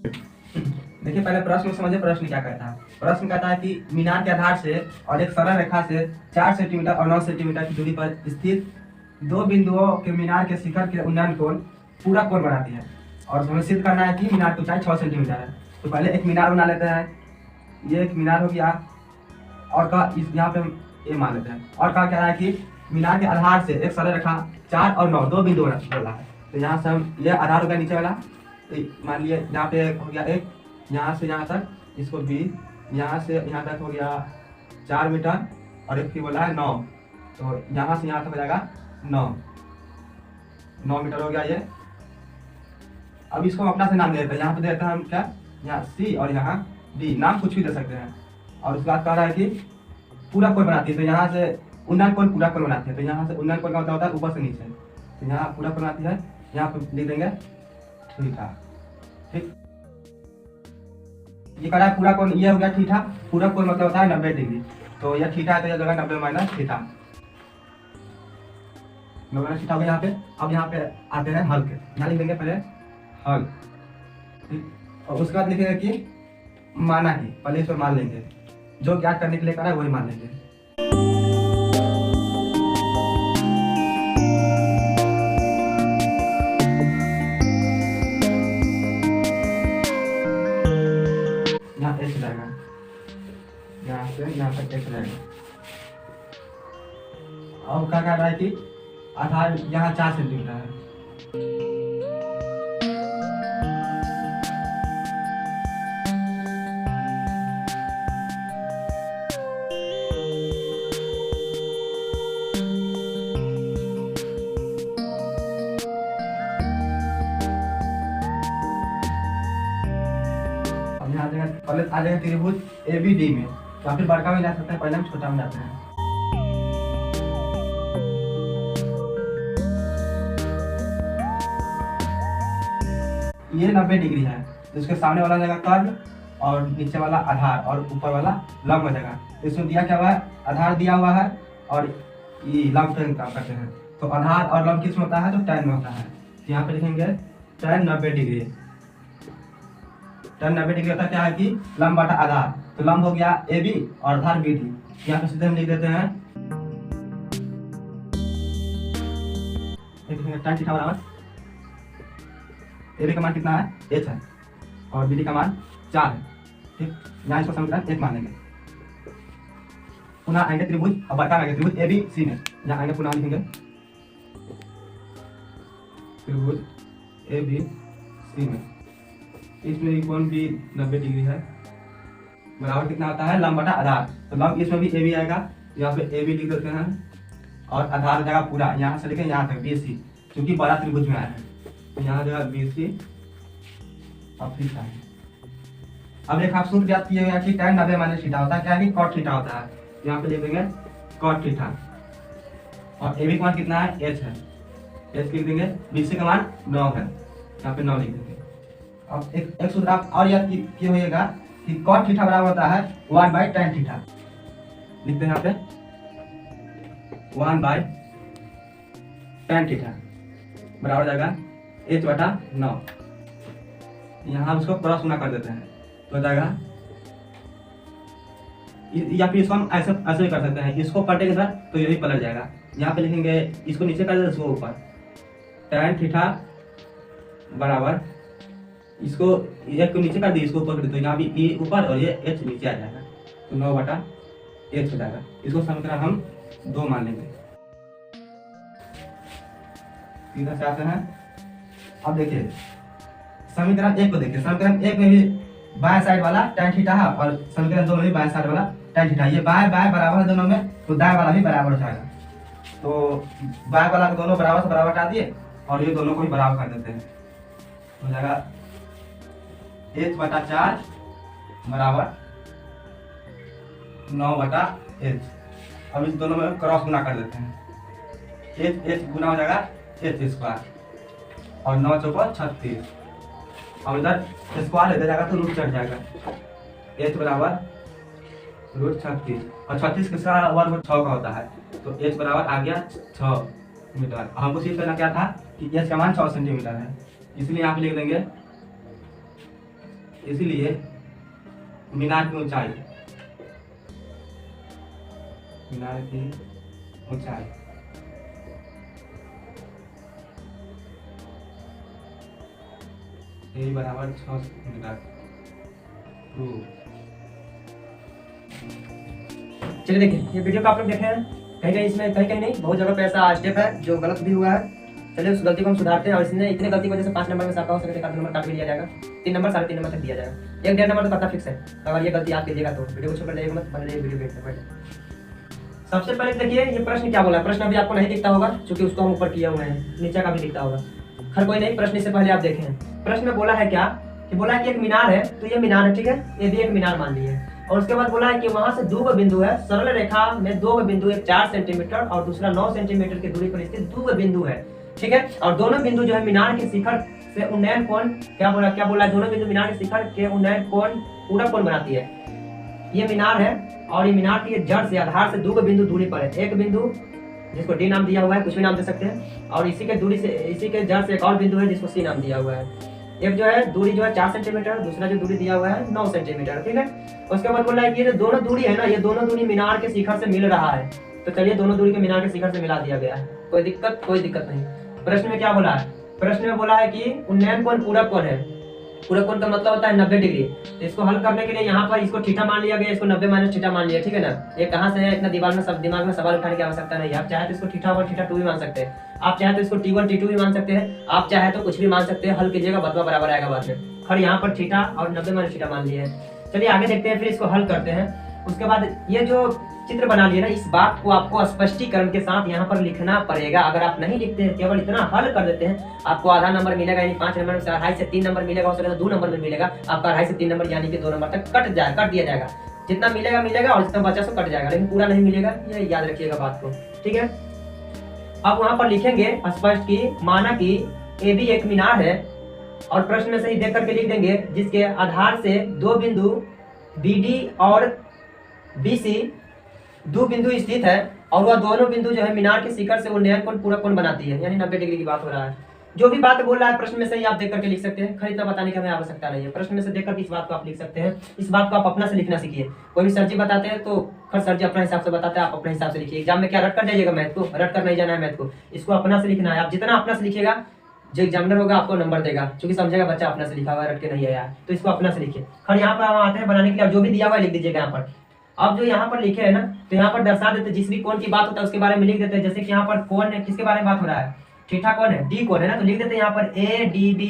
देखिए पहले प्रश्न समझिए, प्रश्न क्या कहता है। प्रश्न कहता है कि मीनार के आधार से और एक सरल रेखा से 4 सेंटीमीटर और 9 सेंटीमीटर की दूरी पर स्थित दो बिंदुओं के मीनार के शिखर के उन्नयन कोण पूरा कोण बनाती है। और हमें सिद्ध करना है कि मीनार की ऊंचाई 6 सेंटीमीटर है। तो पहले एक मीनार बना लेते हैं। ये एक मीनार हो गया, और का इस यहाँ पे ये मान लेते हैं। और कहा क्या है कि मीनार के आधार से एक सरल रेखा 4 और 9 दो बिंदु बोला है। तो यहाँ से हम ये आधार हो गया नीचे वाला, मान लिए यहाँ पे हो गया एक, यहाँ से यहाँ तक इसको 20, यहाँ से यहाँ तक हो गया 4 मीटर, और एक फिर बोला है 9, तो यहाँ से यहाँ तक हो जाएगा 9 मीटर हो गया ये। अब इसको अपना से नाम दे देते हैं। यहाँ पे देते हैं हम क्या, यहाँ C और यहाँ D, नाम कुछ भी दे सकते हैं। और उसके बाद कह रहा है कि पूरा कोण बनाती है, तो यहाँ से उन्नयन कोण पूरा कोण बनाती है। तो यहाँ से उन्नयन कोण का मतलब होता है ऊपर से नीचे, तो यहाँ पूरा कोण बनाती है। यहाँ पे लिख देंगे थीटा। ठीक, ये कह रहा है पूरा कोण, ये हो गया थीटा। पूरा कोण मतलब होता है 90 डिग्री, तो यह थीटा है, तो यह जगह 90 माइनस थीटा, 90 माइनस थीटा हो गया यहाँ पे। अब यहाँ पे आते हैं हल के, यहाँ लिख देंगे पहले हल। ठीक, और उसके बाद लिखेंगे कि माना ही, पहले इसको मान लेंगे, जो ज्ञात करने के लिए करा है वही मान लेंगे। यहाँ h जाएगा, यहाँ से यहाँ तक h जाएगा। अब क्या कह रहा है कि आधार यहाँ 4 सेंटीमीटर है। पहले आ जाएगा त्रिभुज ABD में, या फिर बड़का में जा सकते हैं, पहले हम छोटा में जाते हैं। ये 90 डिग्री है, तो इसके सामने वाला जाएगा कर्व, और नीचे वाला आधार, और ऊपर वाला लंब हो जाएगा। तो इसमें दिया क्या हुआ है, आधार दिया हुआ है, और ये लंब का काम करते हैं। तो आधार और लंब किस में होता है, तो tan में होता है। तो यहाँ पे लिखेंगे tan 90 डिग्री। tan 90 डिग्री होता क्या है कि लंब बटा आधार, तो लंब हो गया AB और आधार BD। यहाँ पे सीधे हम लिख देते हैं tan थीटा बराबर AB का मान कितना है, h है, और BD का मान 4 है। ठीक, यहाँ इसको समीकरण 1 मान लेंगे। पुनः आएंगे त्रिभुज, अब बड़का आएंगे त्रिभुज ABC में, यहाँ आएंगे पुनः लिखेंगे त्रिभुज ABC में। इसमें कोण भी 90 डिग्री है, बराबर कितना होता है, लंब बटा आधार। तो लंब इसमें भी AB आएगा, यहाँ पे AB लिख देते हैं, और आधार जाएगा पूरा, यहाँ से लेकर यहाँ तक BC, क्योंकि बड़ा त्रिभुज में आया है। तो यहाँ जाएगा BC और थीटा है। अब एक आप सूत्र ज्ञात किए गया कि tan 90 माइनस थीटा होता है क्या है कि cot थीटा होता है। यहाँ पे लिख देंगे cot थीटा, और AB का मान कितना है, h है, h लिख देंगे। BC का मान 9 है, यहाँ पे 9 लिख देंगे। अब एक सूत्र आप और याद किए होइएगा कि cot थीटा बराबर होता है 1/tan थीटा। लिखते हैं यहाँ पे 1/tan थीटा बराबर जाएगा h/9। यहाँ उसको क्रॉस गुना कर देते हैं, तो जाएगा, या फिर इसको हम ऐसे ऐसे भी कर सकते हैं, इसको पलटेंगे सर तो ये भी पलट जाएगा। यहाँ पे लिखेंगे, इसको नीचे कर देते, इसको ऊपर, tan थीटा बराबर, इसको एक को नीचे कर दी, इसको ऊपर कर दी, तो यहाँ भी E ऊपर और ये h नीचे आ जाएगा, तो 9/h हो जाएगा। इसको समीकरण हम 2 मान लेंगे। सीधा से आते हैं। अब देखिए समीकरण 1 को देखिए, समीकरण 1 में भी बाएं साइड वाला tan थीटा है, और समीकरण 2 में भी बाएं साइड वाला tan थीटा। ये बाएं बाएं बराबर है दोनों में, तो दाएं वाला भी बराबर हो जाएगा। तो बाएं वाला को दोनों बराबर से बराबर हटा दिए, और ये दोनों को भी बराबर कर देते हैं, हो जाएगा h/4 बराबर 9/h। अब इस दोनों में क्रॉस गुना कर देते हैं, h गुना हो जाएगा h², और 9 चौको 36, और इधर स्क्वायर ले जाएगा तो रूट चढ़ जाएगा। h बराबर √36, और 36 किसका वर्ग 6 का होता है, तो h बराबर आ गया 6 मीटर। हमको सिद्ध करना क्या था कि h का मान 6 सेंटीमीटर है, इसलिए यहाँ पे लिख देंगे इसीलिए मीनार की ऊंचाई, मीनार की ऊंचाई ए बराबर 6 सेंटीमीटर। चलिए देखिए, ये वीडियो को आप लोग देखे हैं, कहीं कहीं इसमें कहीं कहीं नहीं, बहुत जगह पे ऐसा स्टेप है जो गलत भी हुआ है। चलिए उस गलती को हम सुधारते हैं, और इसने इतने गलती की वजह से 5 नंबर में से आपका हो सके 1 नंबर काट भी दिया जाएगा, 3 नंबर 3.5 नंबर तक दिया जाएगा, 1 1.5 नंबर तो पता फिक्स है। तो अगर ये गलती आप कीजिएगा तो वीडियो को छोड़ जाइएगा मत, बने रहिए वीडियो देखते पहले। सबसे पहले देखिए ये प्रश्न क्या बोला है। प्रश्न अभी आपको नहीं दिखता होगा क्योंकि उसको हम ऊपर किए हुए हैं, नीचे का भी दिखता होगा, खैर कोई नहीं, प्रश्न से पहले आप देखें। प्रश्न में बोला है क्या कि बोला है कि एक मीनार है, तो ये मीनार है, ठीक है, ये भी एक मीनार मान लिए। और उसके बाद बोला है कि वहां से 2 बिंदु है, सरल रेखा में 2 बिंदु, एक 4 सेंटीमीटर और दूसरा 9 सेंटीमीटर की दूरी पर स्थित 2 बिंदु है, ठीक है। और दोनों बिंदु जो है मीनार के शिखर से उन्नयन कोण, क्या बोला है, दोनों बिंदु मीनार के शिखर के उन्नयन कोण पूरा कोण बनाती है। ये मीनार है और ये मीनार की जड़ से आधार से 2 बिंदु दूरी पर है, एक बिंदु जिसको डी नाम दिया हुआ है, कुछ भी नाम दे सकते हैं, और इसी के दूरी से, इसी के जड़ से एक और बिंदु है जिसको सी नाम दिया हुआ है। एक जो है दूरी जो है 4 सेंटीमीटर, दूसरा जो दूरी दिया हुआ है 9 सेंटीमीटर, ठीक है। उसके बाद बोल रहा है कि ये दोनों दूरी है ना, ये दोनों दूरी मीनार के शिखर से मिल रहा है, तो चलिए दोनों दूरी के मीनार के शिखर से मिला दिया गया है, कोई दिक्कत नहीं। प्रश्न में क्या बोला है, प्रश्न में बोला है कि उन्नयन कोण पूरक कोण है, पूरक कोण का मतलब होता है 90 डिग्री। तो इसको हल करने के लिए यहाँ पर इसको थीटा मान लिया गया, इसको 90 माइनस थीटा मान लिया, ठीक है ना। ये कहाँ से है, इतना दिमाग में सवाल उठाने की आवश्यकता नहीं है। आप चाहे तो इसको थीटा 1 थीटा 2 भी मान सकते हैं, आप चाहे तो इसको T1 T2 भी मान सकते हैं, आप चाहे तो कुछ भी मान सकते हैं, हल कीजिएगा बतवा बराबर आएगा बाद में। खैर यहाँ पर थीटा और 90 माइनस थीटा मान लिए हैं। चलिए आगे देखते हैं, फिर इसको हल करते हैं। उसके बाद ये जो चित्र बना लिए ना, इस बात को आपको स्पष्टीकरण के साथ यहाँ पर लिखना पड़ेगा। अगर आप नहीं लिखते हैं, केवल इतना हल कर देते हैं, आपको आधा नंबर मिलेगा, यानी 5 नंबर में से 2.5 से 3 नंबर मिलेगा, हो सके तो 2 नंबर में मिलेगा, आपका 2.5 से 3 नंबर यानी कि 2 नंबर तक कट दिया जाएगा। जितना मिलेगा और जितना बचा सो कट जाएगा, लेकिन पूरा नहीं मिलेगा, ये याद रखिएगा बात को, ठीक है। अब वहां पर लिखेंगे स्पष्ट की माना कि ए बी एक मीनार है, और प्रश्न में से ही देख करके लिख देंगे जिसके आधार से 2 बिंदु बी डी और बी सी 2 बिंदु स्थित है, और वह दोनों बिंदु जो है मीनार के शिखर से उन्नयन कोण पूरक कोण बनाती है, यानी 90 डिग्री की बात हो रहा है। जो भी बात बोल रहा है प्रश्न में से ही आप देख करके लिख सकते हैं, खरीदना बताने की हमें आवश्यकता नहीं है, प्रश्न में से देख करके इस बात को आप लिख सकते हैं। इस बात को आप अपना से लिखना सीखिए। कोई भी सर जी बताते हैं तो खैर सर जी अपना हिसाब से बताते हैं, आप अपने हिसाब से लिखिए। एग्जाम में क्या रट कर जाइएगा, मैथ को रट कर नहीं जाना है, मैथ को इसको अपना से लिखना है। आप जितना अपना से लिखिएगा, जो एग्जामिनर होगा आपको नंबर देगा, क्योंकि समझेगा बच्चा अपना से लिखा हुआ है, रट के नहीं आया, तो इसको अपना से लिखिए। खैर यहाँ पर हम आते हैं बनाने के लिए, जो भी दिया हुआ है लिख दीजिएगा यहाँ पर। अब जो यहाँ पर लिखे है ना, तो यहाँ पर दर्शा देते, जिस भी कोण की बात होता है उसके बारे में लिख देते हैं। जैसे कि यहाँ पर कोण है, किसके बारे में बात हो रहा है, थीटा कोण है, डी कोण है ना, तो लिख देते हैं यहाँ पर ए डी बी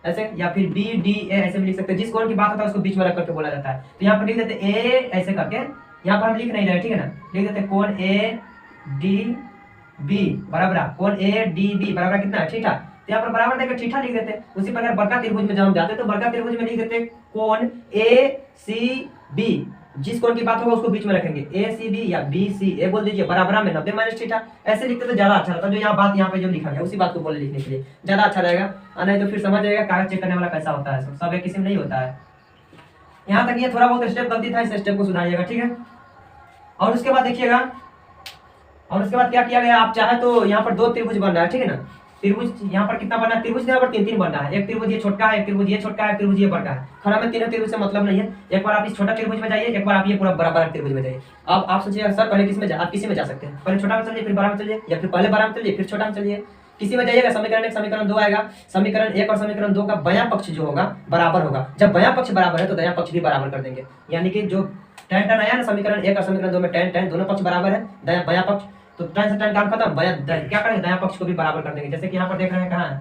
ऐसे, या फिर बी डी ए ऐसे भी लिख सकते हैं। जिस कोण की बात होता है उसको बीच में रख करके बोला जाता है, तो यहाँ पर लिख देते ए ऐसे करके, यहाँ पर हम लिख नहीं रहे, ठीक है ना, लिख देते कोण ए डी बी बराबर, कोण ए डी बी बराबर कितना है, थीटा। तो यहाँ पर बराबर देकर थीटा लिख देते। उसी प्रकार बड़का त्रिभुज में जब हम जाते हैं तो बड़का त्रिभुज में लिख देते कोण ए सी बी, जिस कोण की बात होगा उसको बीच में रखेंगे, ए सी बी या बी सी ए बोल दीजिए, बराबर में 90 माइनस थीटा, ऐसे लिखते तो ज्यादा अच्छा रहता। जो यहाँ बात यहाँ पे जो लिखा गया उसी बात को बोले लिखने के लिए ज्यादा अच्छा रहेगा, नहीं तो फिर समझ जाएगा कागज चेक करने वाला कैसा होता है, सब एक किस्म नहीं होता है। यहाँ तक ये थोड़ा बहुत स्टेप गलती था, इस स्टेप को सुधारिएगा, ठीक है। और उसके बाद देखिएगा, और उसके बाद क्या किया गया, आप चाहे तो यहाँ पर 2 त्रिभुज बन रहा है, ठीक है ना। त्रिभुज यहाँ पर कितना बना है, त्रिभुज यहाँ पर 3 बन रहा है। एक त्रिभुज ये छोटा है, एक त्रिभुज ये छोटा है, एक त्रिभुज ये बड़ा है। खरा में तीनों त्रिभुज से मतलब नहीं है। एक बार आप इस छोटा त्रिभुज में जाइए, एक बार आप ये पूरा बड़ा त्रिभुज में जाइए। अब आप सोचिए सर पहले किस में आप किसी में जा सकते हैं, पहले छोटा में चलिए, फिर बड़ा में चलिए, या फिर पहले बड़ा में चलिए फिर छोटा में चलिए, किसी में जाइएगा। समीकरण 1 समीकरण 2 आएगा, समीकरण 1 और समीकरण 2 का बायां पक्ष जो होगा बराबर होगा। जब बायां पक्ष बराबर है तो दायां पक्ष भी बराबर कर देंगे, यानी कि जो tan tan आया ना समीकरण 1 और समीकरण 2 में tan दोनों पक्ष बराबर है, दायां बायां पक्ष, तो tan से tan काम खत्म, क्या करेंगे, दायां पक्ष को भी बराबर कर देंगे। जैसे कि यहाँ पर देख रहे हैं कहाँ है,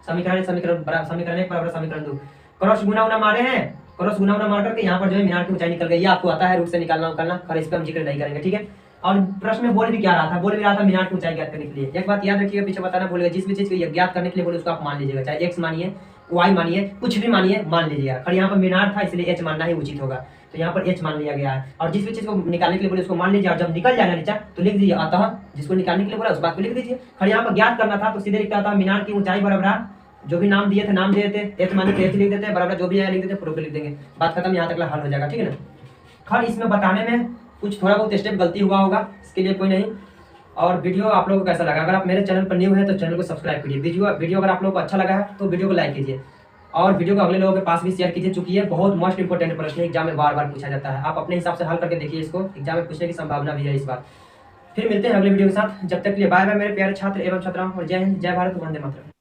समीकरण 1 समीकरण बराबर समीकरण 2, क्रॉस गुना मारे हैं, क्रॉस गुना मार करके यहाँ पर जो है मीनार की ऊंचाई निकल गई। ये आपको आता है, रूट से निकालना और इस पर हम जिक्र नहीं करेंगे, ठीक है। और प्रश्न में बोल भी क्या रहा था, बोल भी रहा था मीनार की ऊंचाई ज्ञात करने के लिए। एक बात याद रखिएगा, पीछे बताना भूलिएगा, जिस भी चीज को ज्ञात करने के लिए बोले उसको आप मान लीजिएगा, चाहे x मानिए, y मानिए, कुछ भी मानिए, मान लीजिएगा। और यहाँ पर मीनार था इसलिए h मानना ही उचित होगा, तो यहाँ पर h मान लिया गया है। और जिस भी चीज को निकालने के लिए बोले उसको मान लीजिए, और जब निकल जाएगा नीचे तो लिख दीजिए अतः, जिसको निकालने के लिए बोला उस बात को लिख दीजिए। और यहाँ पर ज्ञात करना था तो सीधे लिखता था मीनार की ऊंचाई बराबर, जो भी नाम दिए थे नाम दिए थे, h माने तो h लिख देते हैं, बराबर जो भी आया लिख देते, प्रूफ लिख देंगे, बात खत्म, यहाँ तक हल हो जाएगा, ठीक है ना। खैर इसमें बताने में कुछ थोड़ा बहुत स्टेप गलती हुआ होगा, इसके लिए कोई नहीं। और वीडियो आप लोगों को कैसा लगा, अगर आप मेरे चैनल पर न्यू है तो चैनल को सब्सक्राइब कीजिए। वीडियो अगर आप लोगों को अच्छा लगा है तो वीडियो को लाइक कीजिए। और वीडियो को अगले लोगों के पास भी शेयर कीजिए, चूंकि ये बहुत मोस्ट इंपोर्टेंट प्रश्न है, एग्जाम में बार बार पूछा जाता है। आप अपने हिसाब से हल करके देखिए इसको, एग्जाम में पूछने की संभावना भी है इस बार। फिर मिलते हैं अगले वीडियो के साथ, जब तक के लिए बाय बाय मेरे प्यारे छात्र एवं छात्राओं, और जय हिंद, जय भारत, वंदे मातरम।